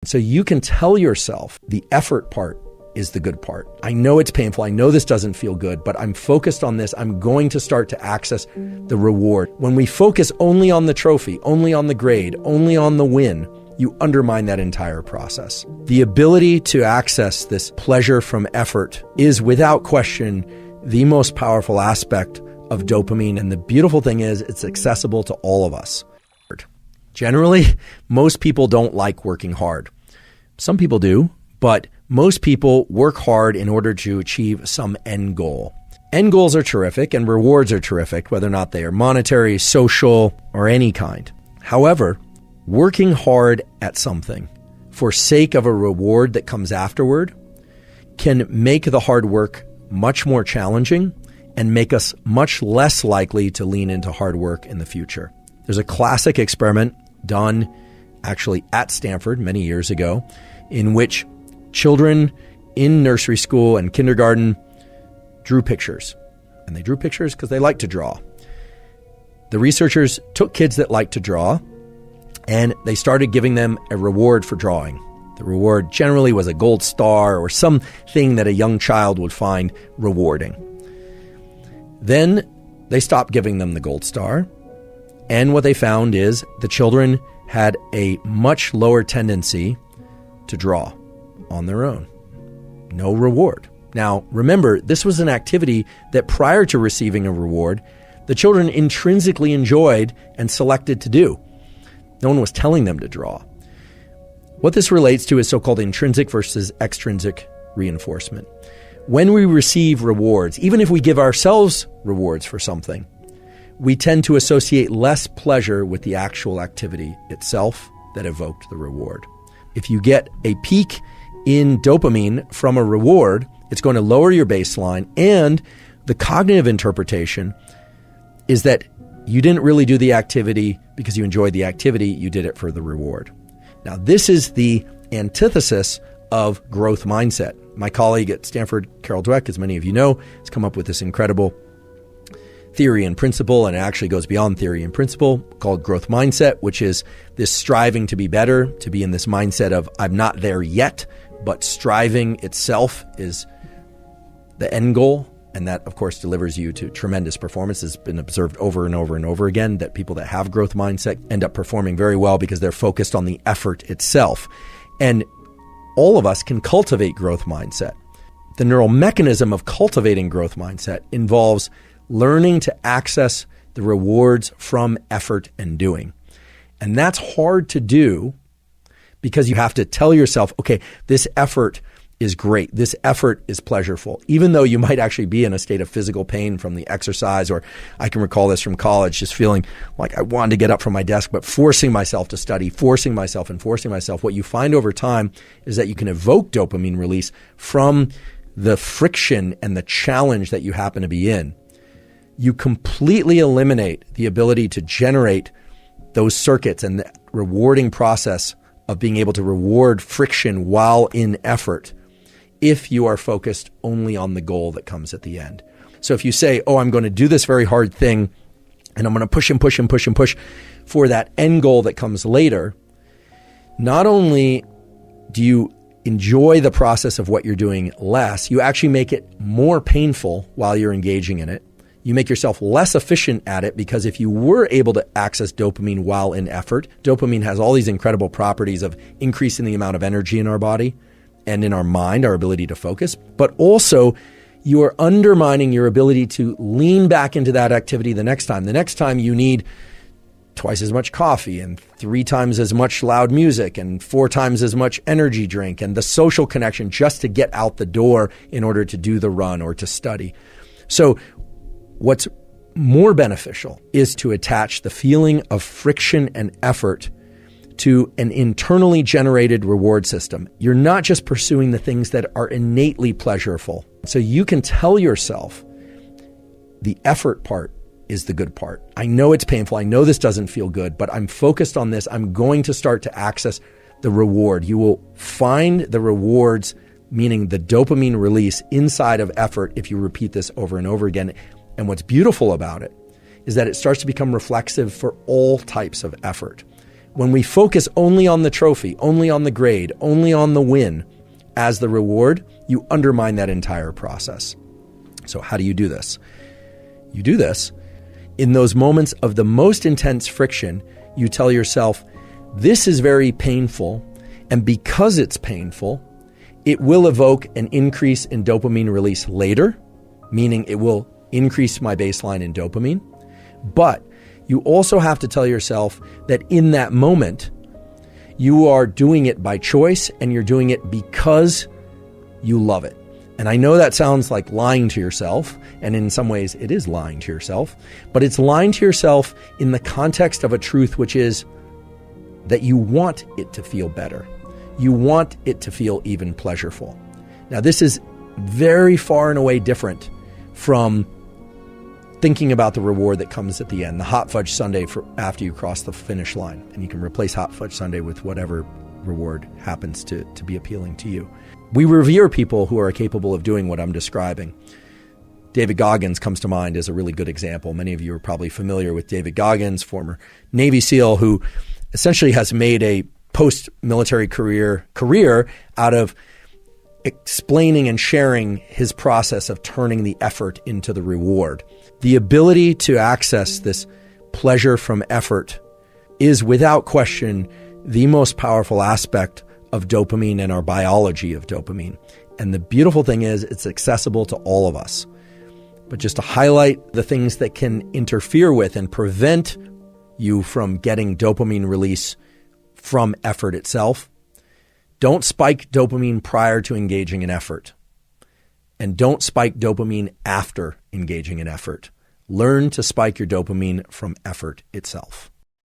So you can tell yourself the effort part is the good part. I know it's painful. I know this doesn't feel good, but I'm focused on this. I'm going to start to access the reward. When we focus only on the trophy, only on the grade, only on the win, you undermine that entire process. The ability to access this pleasure from effort is without question the most powerful aspect of dopamine. And the beautiful thing is it's accessible to all of us. Generally, most people don't like working hard. Some people do, but most people work hard in order to achieve some end goal. End goals are terrific and rewards are terrific, whether or not they are monetary, social, or any kind. However, working hard at something for sake of a reward that comes afterward can make the hard work much more challenging and make us much less likely to lean into hard work in the future. There's a classic experiment done actually at Stanford many years ago in which children in nursery school and kindergarten drew pictures. And they drew pictures because they like to draw. The researchers took kids that like to draw and they started giving them a reward for drawing. The reward generally was a gold star or something that a young child would find rewarding. Then they stopped giving them the gold star. And what they found is the children had a much lower tendency to draw on their own. No reward. Now, remember, this was an activity that prior to receiving a reward, the children intrinsically enjoyed and selected to do. No one was telling them to draw. What this relates to is so-called intrinsic versus extrinsic reinforcement. When we receive rewards, even if we give ourselves rewards for something, we tend to associate less pleasure with the actual activity itself that evoked the reward. If you get a peak in dopamine from a reward, it's going to lower your baseline, and the cognitive interpretation is that you didn't really do the activity because you enjoyed the activity, you did it for the reward. Now, this is the antithesis of growth mindset. My colleague at Stanford, caroldweck, as many of you know, has come up with this incredible theory and principle, and it actually goes beyond theory and principle, called growth mindset, which is this striving to be better, to be in this mindset of I'm not there yet, but striving itself is the end goal. And that, of course, delivers you to tremendous performance. It's been observed over and over and over again that people that have growth mindset end up performing very well because they're focused on the effort itself. And all of us can cultivate growth mindset. The neural mechanism of cultivating growth mindset involves learning to access the rewards from effort and doing. And that's hard to do because you have to tell yourself, okay, this effort is great. This effort is pleasurable, even though you might actually be in a state of physical pain from the exercise. Or I can recall this from college, just feeling like I wanted to get up from my desk, but forcing myself to study, forcing myself. What you find over time is that you can evoke dopamine release from the friction and the challenge that you happen to be in. You completely eliminate the ability to generate those circuits and the rewarding process of being able to reward friction while in effort if you are focused only on the goal that comes at the end. So if you say, oh, I'm going to do this very hard thing and I'm going to push and push and push and push for that end goal that comes later, not only do you enjoy the process of what you're doing less, you actually make it more painful while you're engaging in it. You make yourself less efficient at it because if you were able to access dopamine while in effort, dopamine has all these incredible properties of increasing the amount of energy in our body and in our mind, our ability to focus, but also you are undermining your ability to lean back into that activity the next time. The next time you need twice as much coffee and 3 times as much loud music and 4 times as much energy drink and the social connection just to get out the door in order to do the run or to study. So what's more beneficial is to attach the feeling of friction and effort to an internally generated reward system. You're not just pursuing the things that are innately pleasurable. So you can tell yourself the effort part is the good part. I know it's painful. I know this doesn't feel good, but I'm focused on this. I'm going to start to access the reward. You will find the rewards, meaning the dopamine release inside of effort if you repeat this over and over again. And what's beautiful about it is that it starts to become reflexive for all types of effort. When we focus only on the trophy, only on the grade, only on the win as the reward, you undermine that entire process. So how do you do this? You do this in those moments of the most intense friction. You tell yourself, this is very painful, and because it's painful, it will evoke an increase in dopamine release later, meaning it will increase my baseline in dopamine. But you also have to tell yourself that in that moment, you are doing it by choice and you're doing it because you love it. And I know that sounds like lying to yourself, and in some ways it is lying to yourself, but it's lying to yourself in the context of a truth, which is that you want it to feel better. You want it to feel even pleasurable. Now, this is very far and away different from thinking about the reward that comes at the end, the hot fudge sundae for after you cross the finish line. And you can replace hot fudge sundae with whatever reward happens to be appealing to you. We revere people who are capable of doing what I'm describing. David Goggins comes to mind as a really good example. Many of you are probably familiar with David Goggins, former Navy SEAL, who essentially has made a post-military career out of explaining and sharing his process of turning the effort into the reward. The ability to access this pleasure from effort is without question the most powerful aspect of dopamine and our biology of dopamine. And the beautiful thing is it's accessible to all of us. But just to highlight the things that can interfere with and prevent you from getting dopamine release from effort itself, don't spike dopamine prior to engaging in effort. And don't spike dopamine after engaging in effort. Learn to spike your dopamine from effort itself.